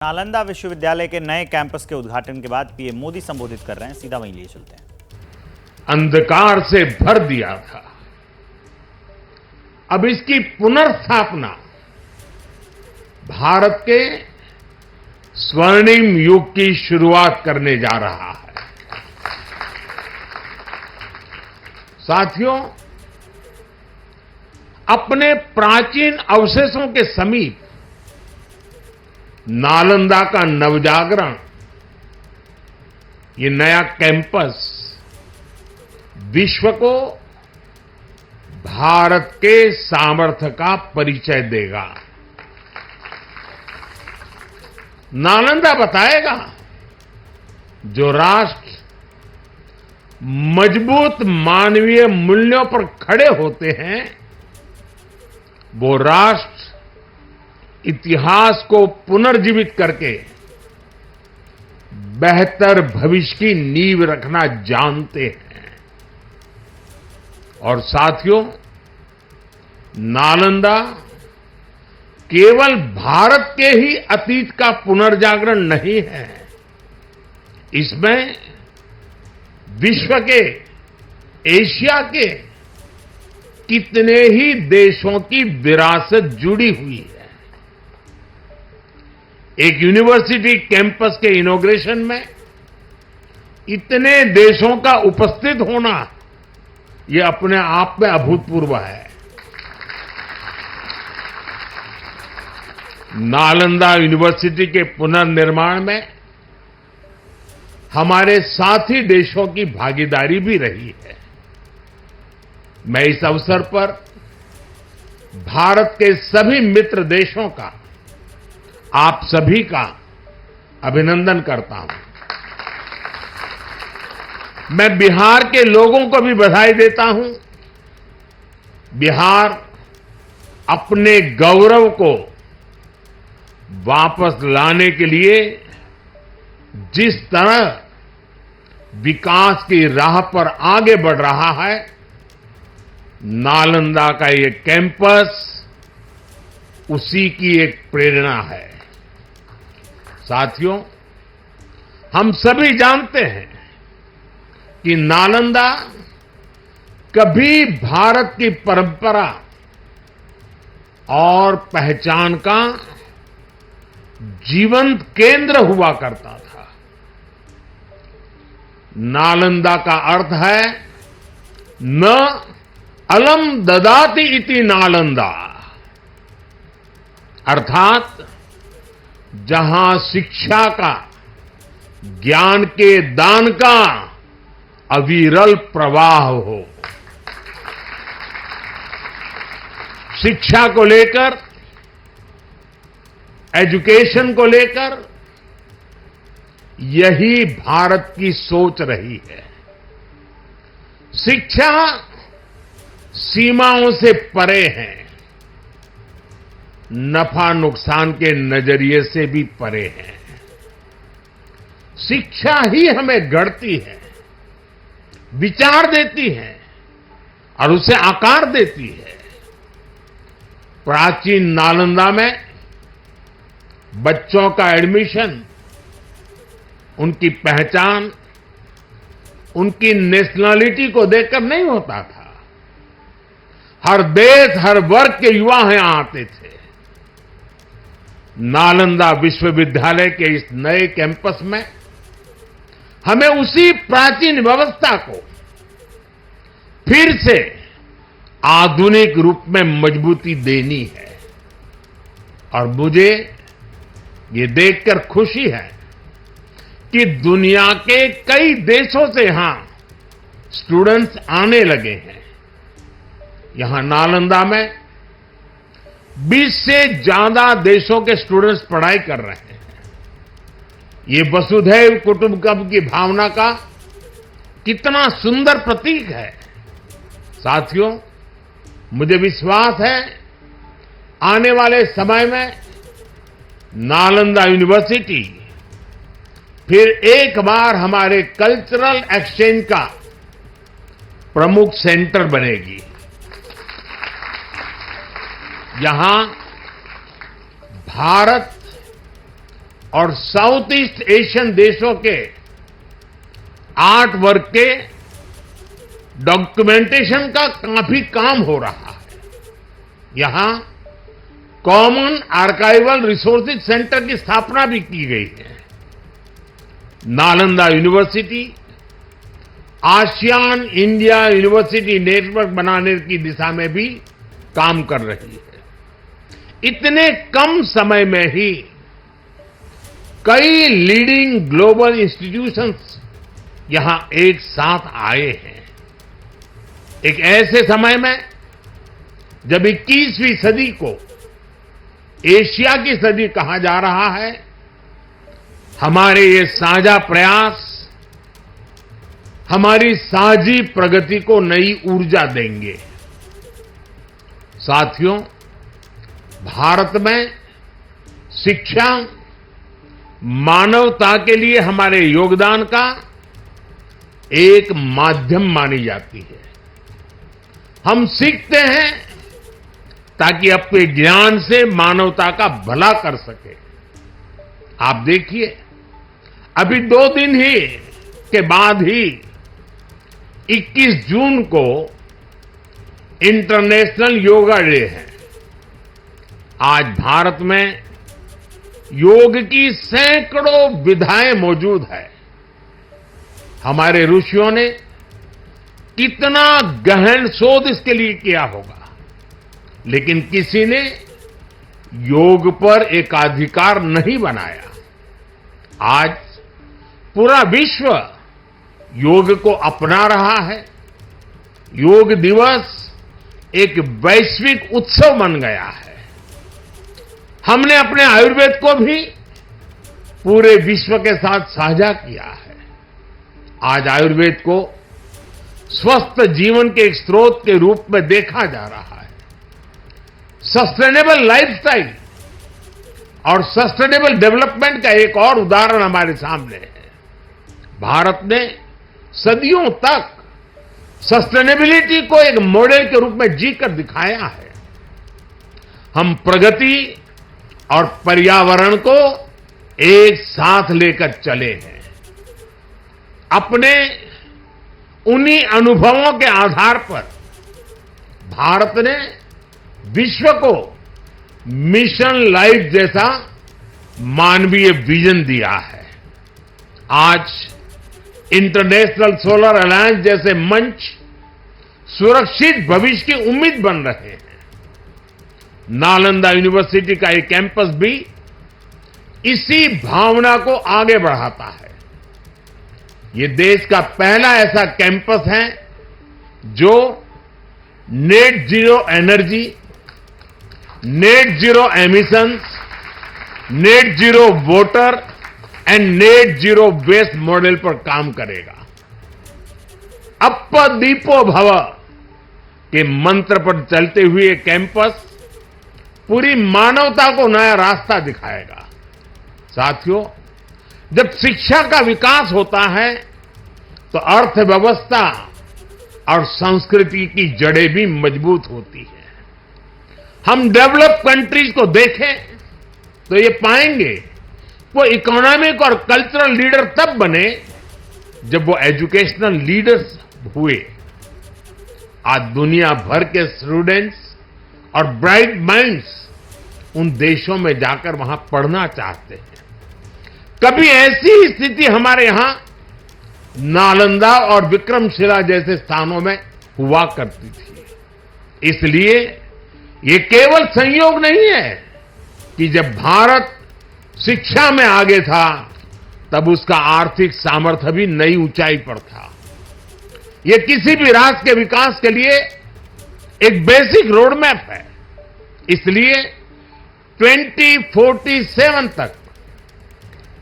नालंदा विश्वविद्यालय के नए कैंपस के उद्घाटन के बाद पीएम मोदी संबोधित कर रहे हैं। सीधा वहीं लिए चलते हैं। अंधकार से भर दिया था, अब इसकी पुनर्स्थापना भारत के स्वर्णिम युग की शुरुआत करने जा रहा है। साथियों, अपने प्राचीन अवशेषों के समीप नालंदा का नवजागरण, ये नया कैंपस विश्व को भारत के सामर्थ्य का परिचय देगा। नालंदा बताएगा, जो राष्ट्र मजबूत मानवीय मूल्यों पर खड़े होते हैं, वो राष्ट्र इतिहास को पुनर्जीवित करके बेहतर भविष्य की नींव रखना जानते हैं। और साथियों, नालंदा केवल भारत के ही अतीत का पुनर्जागरण नहीं है, इसमें विश्व के, एशिया के कितने ही देशों की विरासत जुड़ी हुई है। एक यूनिवर्सिटी कैंपस के इनॉग्रेशन में इतने देशों का उपस्थित होना, यह अपने आप में अभूतपूर्व है। नालंदा यूनिवर्सिटी के पुनर्निर्माण में हमारे साथी देशों की भागीदारी भी रही है। मैं इस अवसर पर भारत के सभी मित्र देशों का, आप सभी का अभिनंदन करता हूं। मैं बिहार के लोगों को भी बधाई देता हूं। बिहार अपने गौरव को वापस लाने के लिए जिस तरह विकास की राह पर आगे बढ़ रहा है, नालंदा का ये कैंपस उसी की एक प्रेरणा है। साथियों, हम सभी जानते हैं कि नालंदा कभी भारत की परंपरा और पहचान का जीवंत केंद्र हुआ करता था। नालंदा का अर्थ है न अलम ददाति इति नालंदा, अर्थात जहां शिक्षा का, ज्ञान के दान का अविरल प्रवाह हो। शिक्षा को लेकर, एजुकेशन को लेकर यही भारत की सोच रही है। शिक्षा सीमाओं से परे है, नफा नुकसान के नजरिए से भी परे है। शिक्षा ही हमें गढ़ती है, विचार देती है और उसे आकार देती है। प्राचीन नालंदा में बच्चों का एडमिशन, उनकी पहचान, उनकी नेशनलिटी को देखकर नहीं होता था। हर देश, हर वर्ग के युवा यहां आते थे। नालंदा विश्वविद्यालय के इस नए कैंपस में हमें उसी प्राचीन व्यवस्था को फिर से आधुनिक रूप में मजबूती देनी है। और मुझे ये देखकर खुशी है कि दुनिया के कई देशों से यहां स्टूडेंट्स आने लगे हैं। यहां नालंदा में 20 से ज्यादा देशों के स्टूडेंट्स पढ़ाई कर रहे हैं। ये वसुधैव कुटुंबकम की भावना का कितना सुंदर प्रतीक है। साथियों, मुझे विश्वास है आने वाले समय में नालंदा यूनिवर्सिटी फिर एक बार हमारे कल्चरल एक्सचेंज का प्रमुख सेंटर बनेगी। यहां भारत और साउथ ईस्ट एशियन देशों के 8 वर्ग के डॉक्यूमेंटेशन का काफी काम हो रहा है। यहां कॉमन आर्काइवल रिसोर्सेज सेंटर की स्थापना भी की गई है। Nalanda university ASEAN India university network बनाने की दिशा में भी काम कर रही है। इतने कम समय में ही कई लीडिंग ग्लोबल इंस्टीट्यूशंस यहां एक साथ आए हैं। एक ऐसे समय में जब 21वीं सदी को एशिया की सदी कहा जा रहा है, हमारे ये साझा प्रयास हमारी साझी प्रगति को नई ऊर्जा देंगे। साथियों, भारत में शिक्षा मानवता के लिए हमारे योगदान का एक माध्यम मानी जाती है। हम सीखते हैं ताकि अपने ज्ञान से मानवता का भला कर सके। आप देखिए, अभी 2 दिन ही के बाद ही 21 जून को इंटरनेशनल योगा डे है। आज भारत में योग की सैकड़ों विधाएं मौजूद है। हमारे ऋषियों ने कितना गहन शोध इसके लिए किया होगा, लेकिन किसी ने योग पर एकाधिकार नहीं बनाया। आज पूरा विश्व योग को अपना रहा है। योग दिवस एक वैश्विक उत्सव बन गया है। हमने अपने आयुर्वेद को भी पूरे विश्व के साथ साझा किया है। आज आयुर्वेद को स्वस्थ जीवन के एक स्रोत के रूप में देखा जा रहा है। सस्टेनेबल लाइफस्टाइल और सस्टेनेबल डेवलपमेंट का एक और उदाहरण हमारे सामने है। भारत ने सदियों तक सस्टेनेबिलिटी को एक मॉडल के रूप में जीकर दिखाया है। हम प्रगति और पर्यावरण को एक साथ लेकर चले हैं। अपने उन्हीं अनुभवों के आधार पर भारत ने विश्व को मिशन लाइफ जैसा मानवीय विजन दिया है। आज इंटरनेशनल सोलर अलायंस जैसे मंच सुरक्षित भविष्य की उम्मीद बन रहे हैं। नालंदा यूनिवर्सिटी का एक कैंपस भी इसी भावना को आगे बढ़ाता है। ये देश का पहला ऐसा कैंपस है जो net zero energy, net zero emissions, net zero water and net zero waste model पर काम करेगा। अप्प दीपो भव के मंत्र पर चलते हुए कैंपस पूरी मानवता को नया रास्ता दिखाएगा। साथियों, जब शिक्षा का विकास होता है तो अर्थव्यवस्था और संस्कृति की जड़ें भी मजबूत होती है। हम डेवलप कंट्रीज को देखें तो ये पाएंगे वो इकोनॉमिक और कल्चरल लीडर तब बने जब वो एजुकेशनल लीडर्स हुए। आज दुनिया भर के स्टूडेंट्स और ब्राइट माइंड्स उन देशों में जाकर वहां पढ़ना चाहते हैं। कभी ऐसी स्थिति हमारे यहां नालंदा और विक्रमशिला जैसे स्थानों में हुआ करती थी। इसलिए ये केवल संयोग नहीं है कि जब भारत शिक्षा में आगे था तब उसका आर्थिक सामर्थ्य भी नई ऊंचाई पर था। ये किसी भी राष्ट्र के विकास के लिए एक बेसिक रोड मैप है। इसलिए 2047 तक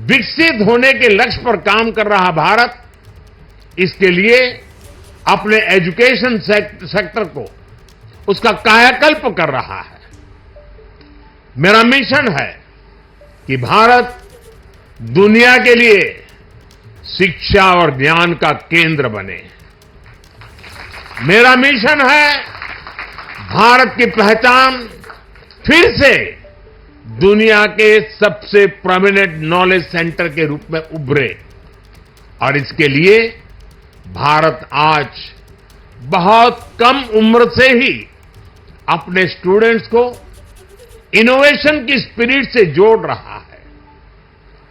विकसित होने के लक्ष्य पर काम कर रहा भारत इसके लिए अपने एजुकेशन सेक्टर को उसका कायाकल्प कर रहा है। मेरा मिशन है कि भारत दुनिया के लिए शिक्षा और ज्ञान का केंद्र बने। मेरा मिशन है भारत की पहचान फिर से दुनिया के सबसे प्रोमिनेंट नॉलेज सेंटर के रूप में उभरे और इसके लिए भारत आज बहुत कम उम्र से ही अपने स्टूडेंट्स को इनोवेशन की स्पिरिट से जोड़ रहा है।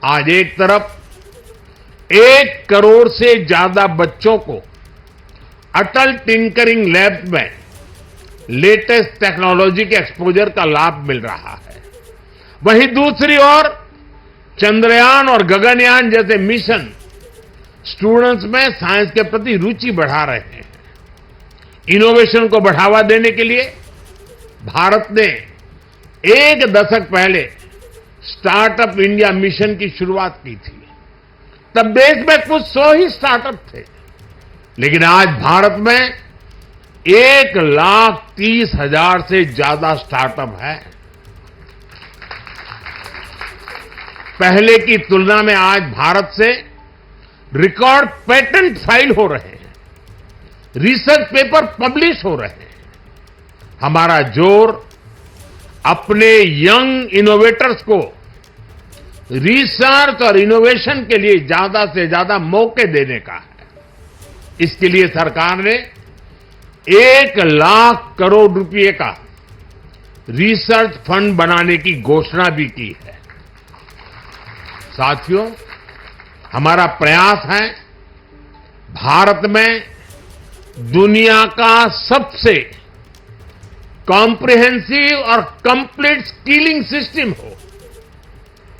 आज एक तरफ 1 करोड़ से ज्यादा बच्चों को अटल टिंकरिंग लैब में लेटेस्ट टेक्नोलॉजी के एक्सपोजर का लाभ मिल रहा है, वहीं दूसरी ओर चंद्रयान और गगनयान जैसे मिशन स्टूडेंट्स में साइंस के प्रति रुचि बढ़ा रहे हैं। इनोवेशन को बढ़ावा देने के लिए भारत ने 1 दशक पहले स्टार्टअप इंडिया मिशन की शुरुआत की थी। तब देश में कुछ 100 ही स्टार्टअप थे, लेकिन आज भारत में 1,30,000 से ज्यादा स्टार्टअप है। पहले की तुलना में आज भारत से रिकॉर्ड पेटेंट फाइल हो रहे हैं, रिसर्च पेपर पब्लिश हो रहे हैं। हमारा जोर अपने यंग इनोवेटर्स को रिसर्च और इनोवेशन के लिए ज्यादा से ज्यादा मौके देने का है। इसके लिए सरकार ने 1 लाख करोड़ रुपए का रिसर्च फंड बनाने की घोषणा भी की है। साथियों, हमारा प्रयास है भारत में दुनिया का सबसे कॉम्प्रिहेंसिव और कंप्लीट स्किलिंग सिस्टम हो,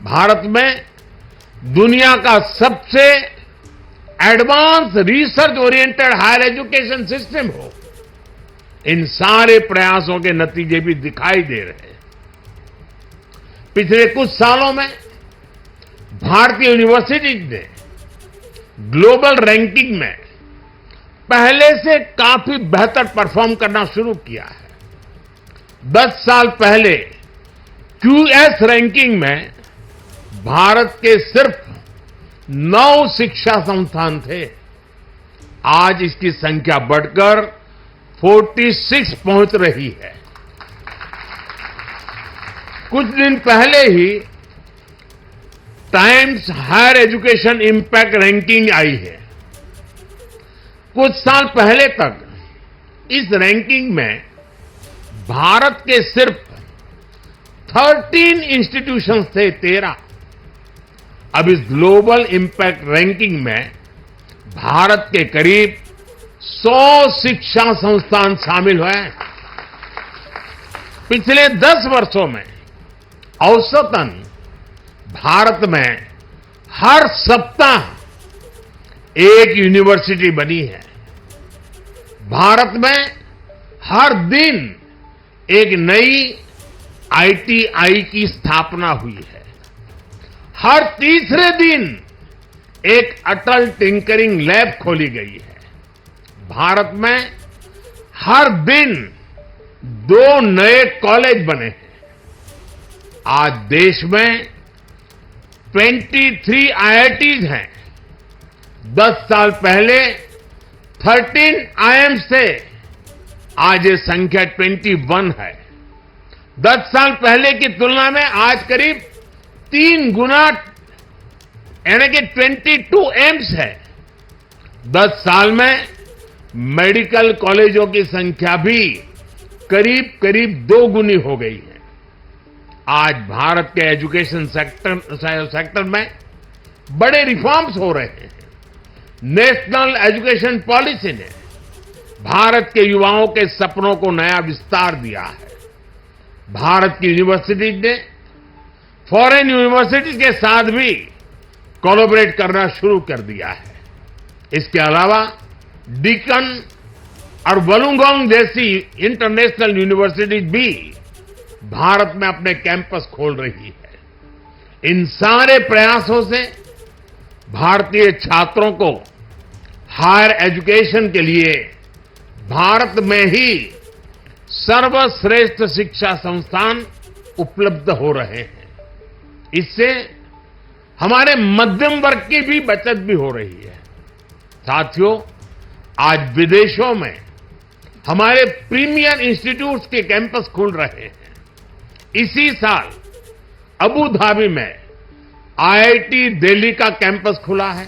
भारत में दुनिया का सबसे advance research oriented higher education system हो। इन सारे प्रयासों के नतीजे भी दिखाई दे रहे हैं। पिछले कुछ सालों में भारतीय यूनिवर्सिटीज ने ग्लोबल रैंकिंग में पहले से काफी बेहतर परफॉर्म करना शुरू किया है। 10 साल पहले क्यूएस रैंकिंग में भारत के सिर्फ 9 शिक्षा संस्थान थे। आज इसकी संख्या बढ़कर 46 पहुंच रही है। कुछ दिन पहले ही Times Higher Education Impact Ranking आई है। कुछ साल पहले तक इस रैंकिंग में भारत के सिर्फ 13 इंस्टीट्यूशंस थे, 13। अब इस ग्लोबल इंपैक्ट रैंकिंग में भारत के करीब 100 शिक्षा संस्थान शामिल हुए। पिछले 10 वर्षों में औसतन भारत में हर सप्ताह एक यूनिवर्सिटी बनी है। भारत में हर दिन एक नई आईटीआई की स्थापना हुई है। हर तीसरे दिन एक अटल टिंकरिंग लैब खोली गई है। भारत में हर दिन 2 नए कॉलेज बने हैं। आज देश में 23 आईआईटीज हैं। 10 साल पहले 13 आईआईएम्स थे, आज ये संख्या 21 है। 10 साल पहले की तुलना में आज करीब 3 गुना यानी कि 22 एम्स है। 10 साल में मेडिकल कॉलेजों की संख्या भी करीब 2 गुनी हो गई है। आज भारत के एजुकेशन सेक्टर में बड़े रिफॉर्म्स हो रहे हैं। नेशनल एजुकेशन पॉलिसी ने भारत के युवाओं के सपनों को नया विस्तार दिया है। भारत की यूनिवर्सिटीज ने फॉरेन यूनिवर्सिटीज के साथ भी कोलैबोरेट करना शुरू कर दिया है। इसके अलावा डीकन और वलुंगोंग जैसी इंटरनेशनल यूनिवर्सिटीज भी भारत में अपने कैंपस खोल रही है। इन सारे प्रयासों से भारतीय छात्रों को हायर एजुकेशन के लिए भारत में ही सर्वश्रेष्ठ शिक्षा संस्थान उपलब्ध हो रहे हैं। इससे हमारे मध्यम वर्ग की भी बचत भी हो रही है। साथियों, आज विदेशों में हमारे प्रीमियर इंस्टीट्यूट्स के कैंपस खुल रहे हैं। इसी साल अबू धाबी में आईआईटी दिल्ली का कैंपस खुला है।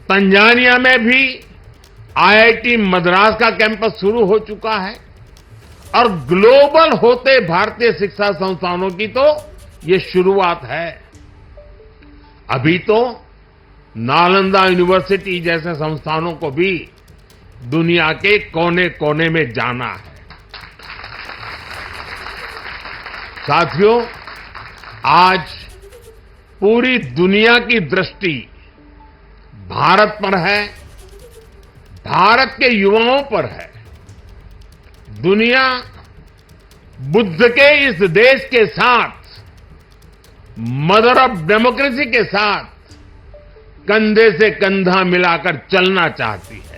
तंजानिया में भी आईआईटी मद्रास का कैंपस शुरू हो चुका है और ग्लोबल होते भारतीय शिक्षा संस्थानों की तो ये शुरुआत है। अभी तो नालंदा यूनिवर्सिटी जैसे संस्थानों को भी दुनिया के कोने कोने में जाना है। साथियों, आज पूरी दुनिया की दृष्टि भारत पर है, भारत के युवाओं पर है। दुनिया बुद्ध के इस देश के साथ, मदर ऑफ डेमोक्रेसी के साथ कंधे से कंधा मिलाकर चलना चाहती है।